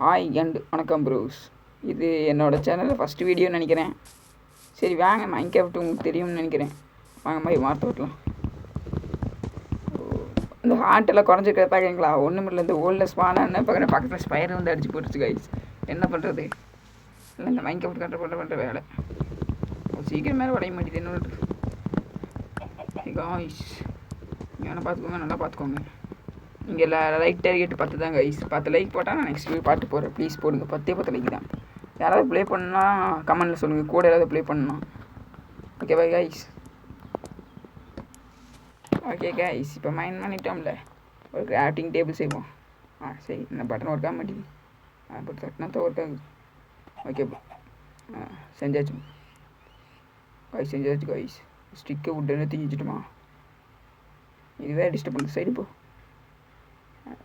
Hi and வணக்கம் pros. இது என்னோடய சேனலில் ஃபஸ்ட்டு வீடியோன்னு நினைக்கிறேன். சரி வாங்க மைன்கிராஃப்ட் உங்களுக்கு தெரியும்னு நினைக்கிறேன். வாங்க மாதிரி மாற்ற விட்டலாம். இந்த ஹார்ட்டெல்லாம் குறைஞ்சிருக்கிறத பார்க்குறீங்களா? ஒன்றும் இல்லை, இந்த ஓல்டில் ஸ்பானான பக்கத்தில் ஸ்பைர் வந்து அடிச்சு போட்டுச்சு கைஸ். என்ன பண்ணுறது? இல்லை இந்த மைன்கிராஃப்ட் கண்ட்ரோல் பண்ணுற வேலை சீக்கிரம் மேலே உடைய மாட்டேது. என்ன காய்ஸ் நீங்கள் பார்த்துக்கோங்க, நல்லா பார்த்துக்கோங்க. நீங்கள் லைக் டார்கெட் 10 தான் கைஸ். 10 லைக் போட்டால் நான் நெக்ஸ்ட் வீடியோ பாட்டு போகிறேன். ப்ளீஸ் போடுங்க. 10 லைக் தான். யாராவது ப்ளே பண்ணால் கமெண்டில் சொல்லுங்கள், கூட யாராவது ப்ளே பண்ணணும். ஓகேவா கைஸ்? ஓகே கைஸ், இப்போ மைண்ட் பண்ணிட்டோம்ல, ஒரு கிராஃப்டிங் டேபிள் செய்வோம். சரி, இந்த பட்டன் ஒர்க் ஆக மாட்டேங்குது. இப்போ தட்டினா தான் ஒர்க் ஆகுது. ஓகே செஞ்சாச்சு கைஸ், செஞ்சாச்சு கைஸ். ஸ்டிக்கை விட்டு திங்கிச்சிட்டுமா? இதுவே டிஸ்டர்ப் பண்ணுற சைடு போ,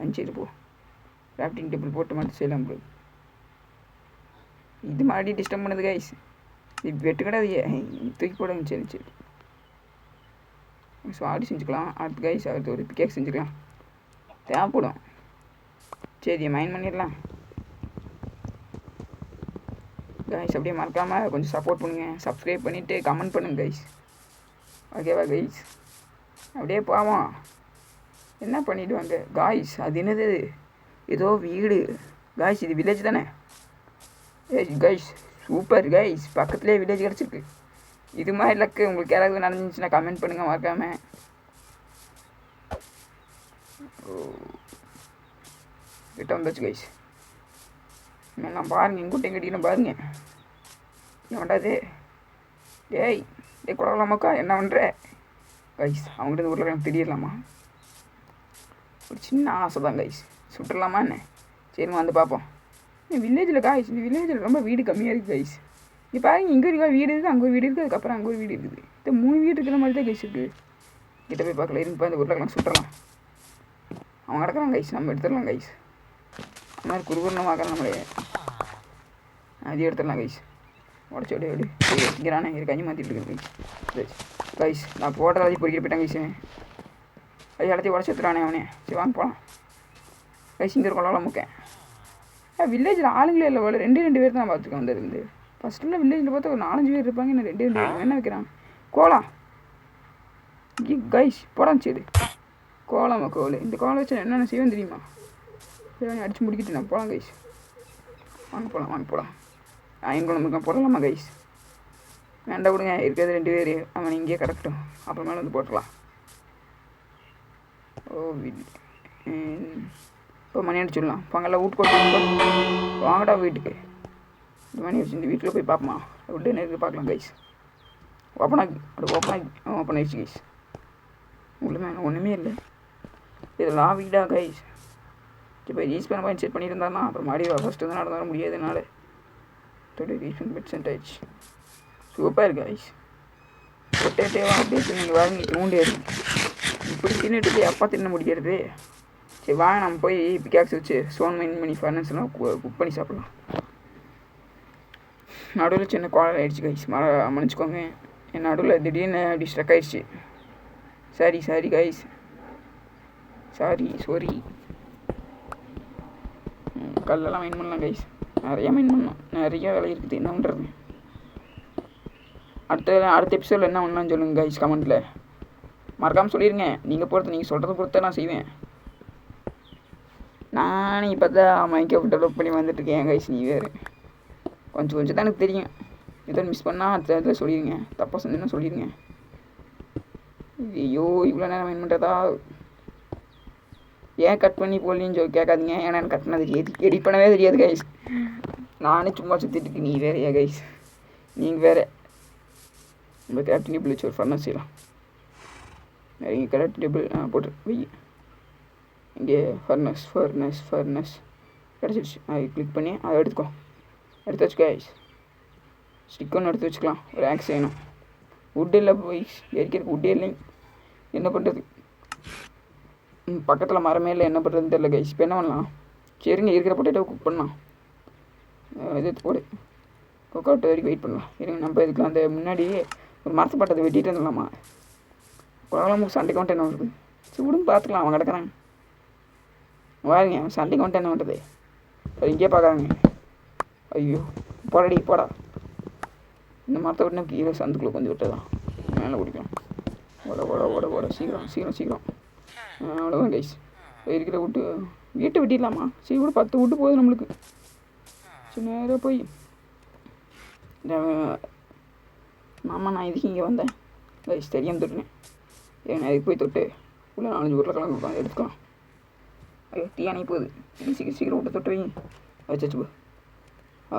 அஞ்சு போ. கிராஃப்டிங் டேபிள் போட்டு மட்டும் செய்யலாம் ப்ரோ. இது மாதிரி டிஸ்டர்ப் பண்ணுது கைஸ். இது வெட்டு கிடையாது, தூக்கி போடுங்க. சரி சரி, ஸோ ஆடி செஞ்சுக்கலாம். அடுத்து கைஸ் அடுத்து ஒரு கேக் செஞ்சுக்கலாம், தேவைப்படும். சரி மைண்ட் பண்ணிடலாம் கைஸ். அப்படியே மறக்காமல் கொஞ்சம் சப்போர்ட் பண்ணுங்கள், சப்ஸ்கிரைப் பண்ணிவிட்டு கமெண்ட் பண்ணுங்கள் கைஸ். ஓகேவா கைஸ்? அப்படியே போவோம். என்ன பண்ணிவிடுவாங்க காய்ஸ்? அது என்னது? ஏதோ வீடு காய்ஸ். இது வில்லேஜ் தானே? கைஸ் சூப்பர் கைஸ், பக்கத்துலேயே வில்லேஜ் கிடச்சிருக்கு. இது மாதிரி லக்கு உங்களுக்கு யாராவது நடந்துச்சுன்னா கமெண்ட் பண்ணுங்கள் மறக்காம. கிட்ட வந்தாச்சு கைஸ். நான் பாருங்கள், எங்கிட்ட கட்டிக்கணும் பாருங்க. ஏன்டாது டேய் கொடுக்கலாமாக்கா? என்ன பண்ணுற கைஸ்? அவங்ககிட்ட உருளைக்கிழங்கு திடீர்லாமா? ஒரு சின்ன ஆசை தான் கைஸ். சுட்டுடலாமா என்ன? சரிம்மா வந்து பார்ப்போம். வில்லேஜில் காய்ஸ், இந்த வில்லேஜில் ரொம்ப வீடு கம்மியாக இருக்குது கைஸ். இப்போ பாருங்க, இங்கே இருக்கா வீடு இருக்குது, அங்கே ஒரு வீடு இருக்குது, அதுக்கப்புறம் அங்கே ஒரு வீடு இருக்குது. இந்த 3 வீடு இருக்கிற மாதிரி தான் கைஸ் இருக்குது. கிட்ட போய் பார்க்கல, இருப்பா. இந்த உருளைக்கிழங்கு சுட்டுடலாம். அவங்க கிடக்குறாங்க கைஸ், நம்ம எடுத்துடலாம் கைஸ். இந்த மாதிரி குறுகுறுனமாக்கலாம் நம்மளே, அது எடுத்துடலாம் கைஸ். உடச்சி ஓடி ஓடி வைக்கிறானே, இரு கஞ்சி மாற்றிட்டு இருக்கேன் கைஸ். கைஸ் நான் போடுற எல்லாத்தையும் பொறிக்கிட்டு போயிட்டேன் கைஸ். அது எல்லாத்தையும் உடச்சி எடுத்துறானே அவனே. சரி வாங்க போகலாம் கைஸ். இங்கே இருக்கோம் முக்கேன். வில்லேஜில் ஆளுங்களே இல்லை போல, 2 பேர் தான் பார்த்துருக்கேன் வந்திருந்து. ஃபஸ்ட்டில் வில்லேஜில் பார்த்தா ஒரு 4-5 பேர் இருப்பாங்க, இன்னும் 2 பேர் என்ன வைக்கிறான்? கோலம் கைஸ் போடான். சரி கோலமா கோல். இந்த கோலம் வச்சு என்னென்ன செய்வேன் தெரியுமா? சரி அடித்து முடிக்கிட்டு நான் போகலாம் கைஸ். வாங்க போகலாம், வாங்க போகலாம். அயன் குழம்பு இருக்கேன், போடலாமா கைஸ்? வேண்டாம் விடுங்க, இருக்கிறது 2 பேர். அவன் இங்கேயே கிடக்கட்டும், அப்புறமேல வந்து போட்டுடலாம். ஓ இப்போ மணி அடிச்சுடலாம். பங்கெல்லாம் வீட்டு கொண்டு வாங்கடா வீட்டுக்கு. இந்த மணி அடிச்சு இந்த வீட்டில் போய் பார்ப்போமா? விட்டு நேருக்கு பார்க்கலாம் கைஸ். ஓப்பன் ஆகிடுச்சு கைஸ். உங்களுக்கு ஒன்றுமே இல்லை, இதெல்லாம் வீடா கைஸ்? இப்போ ரீஸ் பண்ண பாயிண்ட் செட் பண்ணியிருந்தாருன்னா அப்புறம் மறுபடியும் ஃபஸ்ட்டு தான் நடந்தாலும் முடியாதுனால ரீஸ் பண்ணி பெட் ஆயிடுச்சு. Super guys. பொட்டேட்டேவா அப்படியே நீங்கள் வாங்கி தூண்டியாது. இப்படி தின்னுட்டு அப்பா தின்ன முடியாது. சரி வாங்க நம்ம போய் பிக்காக்ஸ் வச்சு ஸ்டோன் மைன் பண்ணி ஃபர்னஸ்லாம் குக் பண்ணி சாப்பிடலாம். நடுவில் சின்ன கோலம் ஆகிடுச்சு கைஸ், மன்னிச்சிக்கோங்க. என் நடுவில் திடீர்னு அப்படி ஸ்ட்ரக் ஆகிடுச்சு. Sorry guys, sorry. கல்லெல்லாம் மைன் பண்ணலாம் கைஸ், நிறையா மைன் பண்ணலாம். நிறையா வேலை இருக்குது, என்ன பண்ணுறது? அடுத்த எபிசோடில் என்ன பண்ணலான்னு சொல்லுங்கள் கைஸ் கமெண்ட்டில் மறக்காமல் சொல்லிடுங்க. நீங்கள் சொல்கிறத பொறுத்த நான் செய்வேன். நானே இப்போ தான் மைக்ரோஃபோன் டெவலப் பண்ணி வந்துட்டுருக்கேன் கைஸ். நீ வேறு கொஞ்சம் தான் எனக்கு தெரியும். ஏதோ மிஸ் பண்ணால் அடுத்த சொல்லிடுங்க, தப்பாக செஞ்சுன்னா சொல்லிடுங்க. ஐயோ இவ்வளோ நேரம் மைன் பண்ணுறதா? ஏன் கட் பண்ணி போடலின்னு கேட்காதீங்க, ஏன்னா எனக்கு கட் பண்ண தெரியாது, எடிட் பண்ணவே தெரியாது கைஸ். நானே சும்மா சுற்றிட்டு நீ வேறு ஏன் கைஸ்? நீங்கள் வேறு நம்ம கிராஃப்டிங் டேபிள் வச்சு ஒரு ஃபர்னஸ் செய்யலாம். நிறைய கிராஃப்டிங் டேபிள் போட்டு வை. இங்கே ஃபர்னஸ் கிடச்சிடுச்சு. அதை கிளிக் பண்ணி அதை எடுத்து வச்சுக்கோ கைஸ். ஸ்டிக் ஒன்று எடுத்து வச்சுக்கலாம். ஒரு ஆக்ஸ் செய்யணும். வுட்டு இல்லை போய் எரிக்கிறதுக்கு வுட்டே இல்லைங்க, என்ன பண்ணுறது? பக்கத்தில் மரமே இல்லை, என்ன பண்ணுறதுன்னு தெரியல கைஸ். இப்போ என்ன பண்ணலாம்? சரிங்க, இருக்கிற பொட்டேட்டோ குக் பண்ணலாம். இது போடு, குக் அவுட் வரைக்கும் வெயிட் பண்ணலாம். இருங்க, நம்ம இதுக்கு அந்த முன்னாடியே ஒரு மரத்தை பட்டத்தை வெட்டிட்டு இருந்தலாமா? குழந்தைங்களுக்கு சண்டைக்கு வந்துட்டு என்ன வருது? சூடுன்னு பார்த்துக்கலாம். அவன் கிடக்குறான் வாருங்க, அவன் சண்டைக்கு வந்துட்டு என்ன பண்ணுறது? இங்கே பார்க்குறாங்க. ஐயோ போடடி போடா. இந்த மரத்தை விட்டு கீழே சந்துக்குள்ளே கொஞ்சம் விட்டுதான் மேலே குடிக்கலாம். ஓட ஓட ஓட ஓட சீக்கிரம் சீக்கிரம் சீக்கிரம். அவ்வளோதான் கைஸ். இருக்கிற விட்டு வீட்டை வெட்டிடலாமா? சரி கூட 10 விட்டு போகுது நம்மளுக்கு. சரி நேராக போய் மாமா நான் இதுக்கு இங்கே வந்தேன் கைஸ் தெரியாமல் தொட்டுனேன். ஏன்னா இதுக்கு போய் தொட்டு உள்ள 4 உருளைக்கிழங்கு உட்காந்து எடுத்துக்கலாம். ஐயோ தீயானி போகுது. சீக்கிரம் சீக்கிரம் விட்டு தொட்டு வைங்க. வச்சு போ.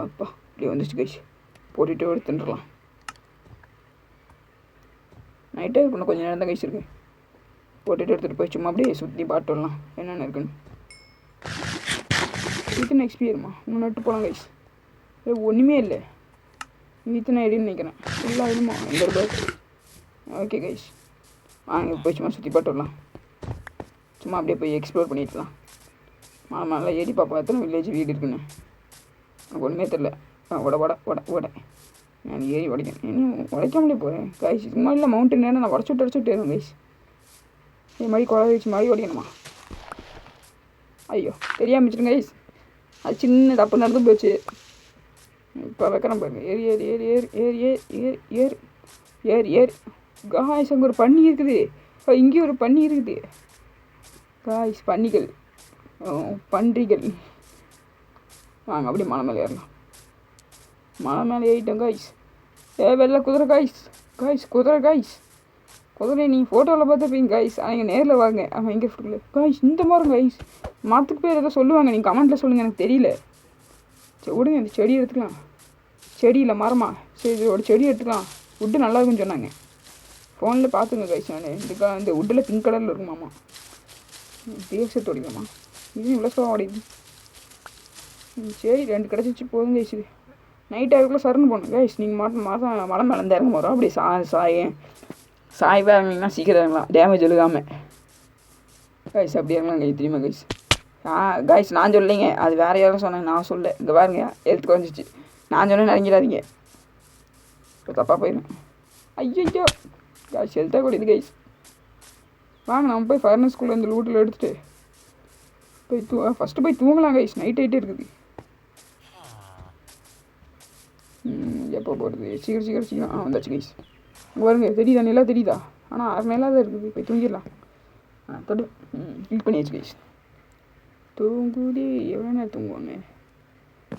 அப்பா இப்படியே வந்துச்சு கைஸ். போட்டுட்டு எடுத்துட்டுலாம். நைட்டே இருக்கணும் கொஞ்சம் நேரம் தான் கைஸ் இருக்கு. போட்டுட்டு எடுத்துகிட்டு போய் சும்மா அப்படியே சுற்றி பாட்டு வரலாம் என்னென்ன இருக்குன்னு. இத்தனை எக்ஸ்பீரியமா இன்னும் நட்டு போகலாம் கைஸ். ஒன்றுமே இல்லை. இத்தனை ஐடின்னு நினைக்கிறேன். ஃபுல்லாக இதுமா இந்த ரூபாய். ஓகே கைஸ் வாங்க போய் சும்மா சுற்றி பாட்டு வரலாம். சும்மா அப்படியே போய் எக்ஸ்ப்ளோர் பண்ணிடலாம். மாமா ஏறி பார்ப்போம் எத்தனை வில்லேஜ் வீடு இருக்குன்னு. எனக்கு ஒன்றுமே தெரில. உட உட உட உட நான் ஏறி உடைக்கேன். இன்னும் உடைக்காமலே போகிறேன் கைஸ். இது மாதிரி இல்லை மவுண்டன் ஏன்னா நான் உடச்சுட்டு ஏறும் கைஸ். இது மாதிரி குழந்தை வச்சு மாதிரி உடைக்கணுமா? ஐயோ தெரியாமல் வச்சுருங்க கைஸ். அது சின்ன தப்பு நடந்து போச்சு. இப்போ வைக்கிறேன் பாருங்க. ஏறி ஏறி ஏறி ஏறி ஏறி ஏறி ஏறி ஏறி ஏறி காய்ஸ் அங்கே ஒரு பன்னி இருக்குது. இங்கேயும் ஒரு பன்னி இருக்குது காய்ஸ். பன்னிகள் பன்றிகள். வாங்க அப்படியே மலை மேலே ஏறலாம். மலை மேலே ஏறிட்டோம் காய்ஸ். வெள்ளை குதிரை காய்ஸ். காய்ஸ் குதிரை காய்ஸ். குதிரை நீங்கள் ஃபோட்டோவில் பார்த்துப்பீங்க காய்ஸ். நீங்கள் நேரில் வாங்க. அவன் எங்கே ஃபுட்டில் காய்ஸ் இந்த மாதிரி காய்ஸ். மரத்துக்கு பேர் ஏதோ சொல்லுவாங்க. நீங்கள் கமெண்ட்டில் சொல்லுங்கள் எனக்கு தெரியல. சரி விடுங்க இந்த செடி எடுத்துக்கலாம். செடி இல்லை மரமா? சரி இதோட செடி எடுத்துக்கலாம். உட்டு நல்லா இருக்குன்னு சொன்னாங்க. ஃபோனில் பார்த்துங்க கைஸ். நான் இந்த உட்டில் பிங்க் கலரில் இருக்குமாம்மா. பேசட்டு ஓடிக்கலாமா? இது இவ்வளோ ஸ்லோவாக ஓடிது. சரி 2 கிடச்சிச்சு போதும் கைஸ். இது நைட் ஆகுதுக்குள்ளே சரன்னு போகணும் கைஸ். நீங்கள் மாதம் மழை மேலே இறங்க போகிறோம். அப்படி சாய்வாக இறங்கினா சீக்கிரம் இறங்கலாம் டேமேஜ் எழுகாமல் கைஸ். அப்படி இறங்கலாம் கைஸ். தெரியுமா கைஸ்? கைஸ் நான் சொல்லலைங்க. அது வேறு யாரும் சொன்னாங்க. நான் சொல்ல. இங்கே பாருங்க எழுத்து குறைஞ்சிச்சு. நான் சொன்னேன் இறங்கிடாதீங்க. இப்போ தப்பாக போயிடும். ஐயோ கைஸ் எழுத்தா கூட இது கைஸ். வாங்க நம்ம போய் ஃபர்னஸ் ஸ்கூலில் இந்த லூட்டில் எடுத்துகிட்டு போய் ஃபஸ்ட்டு போய் தூங்கலாம் கைஸ். நைட் ஆகிட்டே இருக்குது. எப்போ போகிறது? சீக்கிரம் சீக்கிரம் சீக்கிரம் வந்தாச்சு கைஸ். வருங்க தெரியுதா? நிலா தெரியுதா? ஆனால் 6 நிலா தான் இருக்குது. போய் தூங்கிடலாம். தொட்டு கிளிக் பண்ணியாச்சு கைஸ். தூங்குதே எவ்வளோ நேரம் தூங்குவாங்க?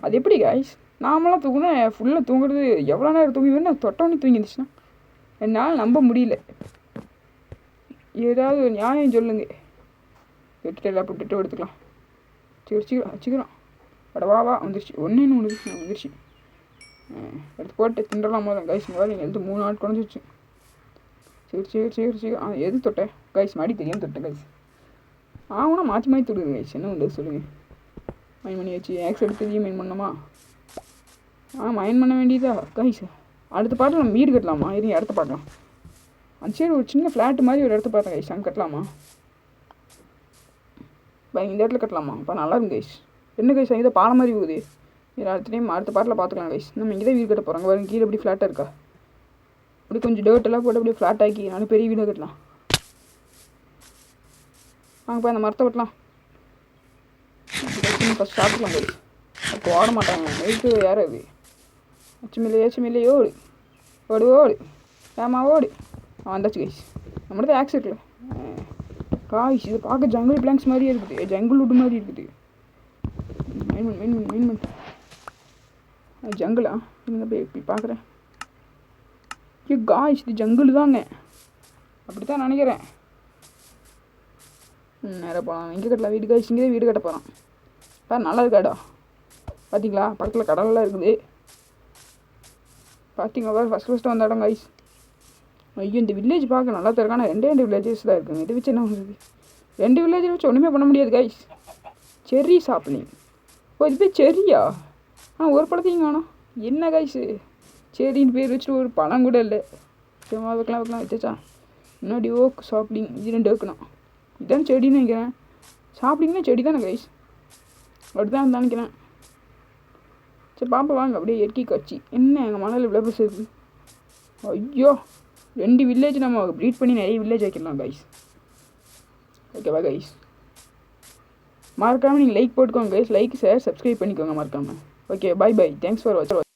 அது எப்படி கைஸ்? நாமெல்லாம் தூங்குனேன் ஃபுல்லாக தூங்குறது எவ்வளோ நேரம் தூங்குவேன்னு தொட்டவொன்னே தூங்கிடுச்சுன்னா என்னால் நம்ப முடியல. ஏதாவது ஒரு நியாயம் சொல்லுங்க. விட்டுட்டு எல்லாம் விட்டுட்டு எடுத்துக்கலாம். சரி சீக்கிரம் சீக்கிரம் வா வந்துருச்சு. ஒன்று வந்துருச்சு. எடுத்து போட்டு திண்டலாம் போதும் கைஸ். முதல்ல நீங்கள் எடுத்து 3 நாள் குறைஞ்சிச்சு. சரி சரி சரி சரி எது தொட்டேன் கைஸ்? மாடி தெரியாமல் தொட்டேன் கைஸ். ஆகுனா மாற்றி தொடுங்க கைஸ். என்ன வந்து சொல்லுங்கள். மைன் பண்ணி வச்சு ஆக்ஸ் எடுத்து மைன் பண்ணோமா? மைன் பண்ண வேண்டியதா கைஸ்? அடுத்த பாட்டில் நம்ம வீடு கட்டலாமா? இருங்க இடத்த பார்க்கலாம். அந்த சைடு ஒரு சின்ன ஃப்ளாட்டு மாதிரி ஒரு இடத்த பார்த்தேன் கைஸ். அங்கே கட்டலாமா? இந்த இடத்துல கட்டலாமா? இப்போ நல்லா இருக்கும் கைஸ். என்ன கைஸ் இங்கே பாலம் மாதிரி போகுது. இது அடுத்த டைம் அடுத்த பாட்டில் பார்த்துக்கலாம் கைஸ். நம்ம இங்கே தான் வீடு கட்ட போகிறாங்க. பாருங்க கீழே எப்படி ஃப்ளாட்டாக இருக்கா? அப்படி கொஞ்சம் டேர்ட்டெல்லாம் போட்டு அப்படியே ஃப்ளாட் ஆக்கி நல்ல பெரிய வீடாக கட்டலாம். வாங்கப்பா இந்த மரத்தை வெட்டலாம். ஃபஸ்ட் சாப்பிட்லாம் கைஸ். அப்போ ஓட மாட்டாங்க. எதுக்கு யாரும் அது அச்சுமில்லை ஓடு ஓடு ஓடு ஏமா ஓடு. வந்தாச்சு கைஸ். நம்மளது ஆக்ஸ் இருக்குல்ல காய்ஸ். இது பார்க்க ஜங்கிள் பிளாங்க்ஸ் மாதிரியே இருக்குது. ஜங்கிள் வுட் மாதிரி இருக்குது. மெயின் ஜங்கிளா? இங்கே போய் இப்படி பார்க்குறேன். காய்ஸ் இது ஜங்கிள் தாங்க. அப்படி தான் நினைக்கிறேன். நேராக போகலாம். எங்கே கட்டலாம் வீடு காய்ஸ்? இங்கே தான் வீடு கட்ட போகிறான். நல்லா இருக்காடா. பார்த்தீங்களா பக்கத்தில் கடலெலாம் இருக்குது. பார்த்தீங்களா பாரு ஃபஸ்ட்டு வந்த இடம் காய்ஸ். ஐயோ இந்த வில்லேஜ் பார்க்க நல்லா தான் இருக்கு. ஆனால் 2 வில்லேஜஸ் தான் இருக்குங்க. இதை வச்சு என்ன பண்ணுறது? 2 வில்லேஜை வச்சு ஒன்றுமே பண்ண முடியாது காய்ஸ். செர்ரி சாப்பிட்லிங். இது பேர் செர்ரியா? ஒரு பழத்தையும் காணோம். என்ன காய்ஸு செரின்னு பேர் வச்சுட்டு ஒரு பழம் கூட இல்லை. சும்மா வைக்கலாம் வச்சா. முன்னாடி ஓக் சாப்பிட்லிங் இது 2 வைக்கணும். இதான் செடின்னு நினைக்கிறேன். சாப்பிட்லிங்கன்னா செடி தானே காய்ஸ்? அப்படி தான் நினைக்கிறேன். சரி பாப்பா வாங்க அப்படியே இயற்கை காட்சி. என்ன எங்கள் மலையில் இவ்வளோ பெருசு இருக்குது. ஐயோ 2 வில்லேஜ் நம்ம ப்ரீட் பண்ணி நிறைய வில்லேஜ் வைக்கலாம் கைஸ். ஓகேவா கைஸ்? மறக்காமல் நீங்கள் லைக் போட்டுக்கோங்க கைஸ். லைக் ஷேர் சப்ஸ்கிரைப் பண்ணிக்கோங்க மறக்காமல். Okay, bye bye. Thanks for வாட்சிங்.